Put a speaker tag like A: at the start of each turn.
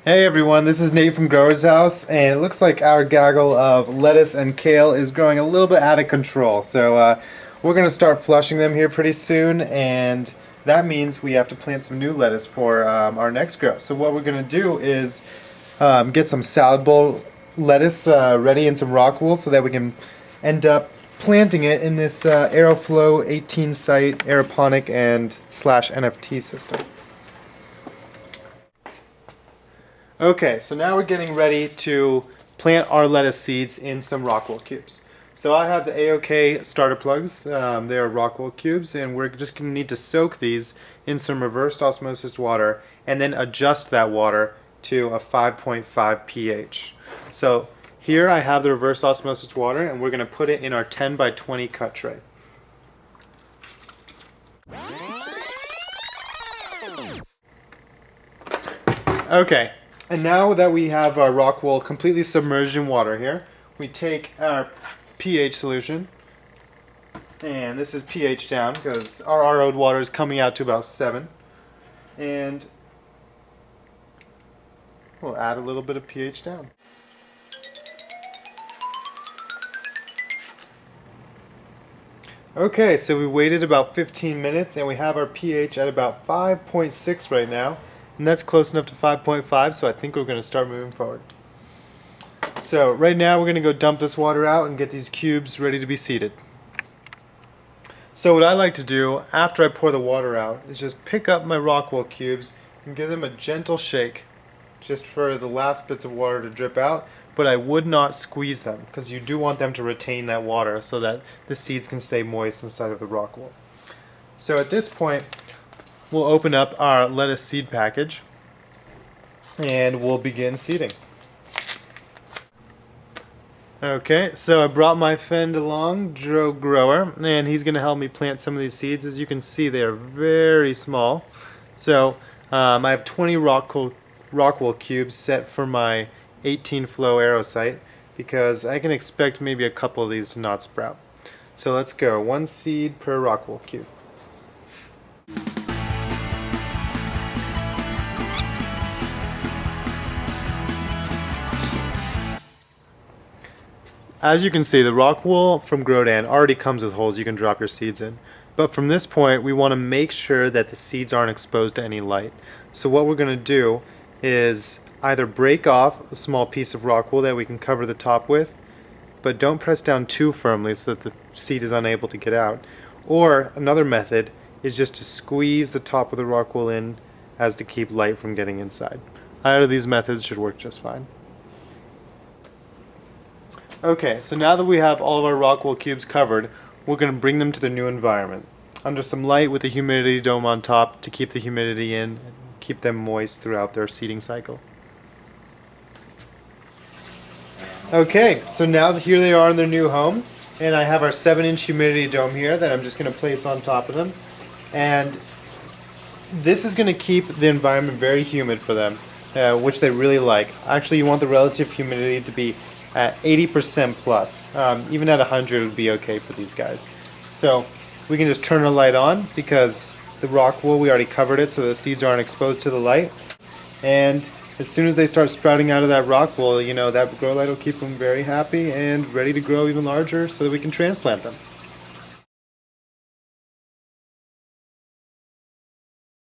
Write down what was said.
A: Hey everyone, this is Nate from Grower's House, and it looks like our gaggle of lettuce and kale is growing a little bit out of control. So we're going to start flushing them here pretty soon, and that means we have to plant some new lettuce for our next grow. So what we're going to do is get some salad bowl lettuce ready in some Rockwool so that we can end up planting it in this Aeroflow 18 site aeroponic and / NFT system. Okay, so now we're getting ready to plant our lettuce seeds in some Rockwool cubes. So I have the A-OK starter plugs. They are Rockwool cubes, and we're just going to need to soak these in some reversed osmosis water and then adjust that water to a 5.5 pH. So here I have the reverse osmosis water, and we're going to put it in our 10 by 20 cut tray. Okay. And now that we have our Rockwool completely submerged in water here, we take our pH solution, and this is pH down because our RO'd water is coming out to about 7, and we'll add a little bit of pH down. Okay, so we waited about 15 minutes and we have our pH at about 5.6 right now. And that's close enough to 5.5, so I think we're going to start moving forward. So right now we're going to go dump this water out and get these cubes ready to be seeded. So what I like to do after I pour the water out is just pick up my Rockwool cubes and give them a gentle shake just for the last bits of water to drip out, but I would not squeeze them because you do want them to retain that water so that the seeds can stay moist inside of the Rockwool. So at this point, we'll open up our lettuce seed package and we'll begin seeding. Okay, so I brought my friend along, Joe Grower, and he's going to help me plant some of these seeds. As you can see, they are very small. So I have 20 Rockwool cubes set for my 18 flow aero site because I can expect maybe a couple of these to not sprout. So let's go, 1 seed per Rockwool cube. As you can see, the Rockwool from Grodan already comes with holes you can drop your seeds in. But from this point, we want to make sure that the seeds aren't exposed to any light. So what we're going to do is either break off a small piece of Rockwool that we can cover the top with, but don't press down too firmly so that the seed is unable to get out. Or another method is just to squeeze the top of the Rockwool in as to keep light from getting inside. Either of these methods should work just fine. Okay, so now that we have all of our Rockwool cubes covered, we're going to bring them to their new environment. Under some light with a humidity dome on top to keep the humidity in and keep them moist throughout their seeding cycle. Okay, so now here they are in their new home, and I have our 7-inch humidity dome here that I'm just going to place on top of them. And this is going to keep the environment very humid for them, which they really like. Actually, you want the relative humidity to be at 80% plus. Even at 100 would be okay for these guys. So we can just turn the light on because the Rockwool, we already covered it so the seeds aren't exposed to the light. And as soon as they start sprouting out of that Rockwool, you know, that grow light will keep them very happy and ready to grow even larger so that we can transplant them.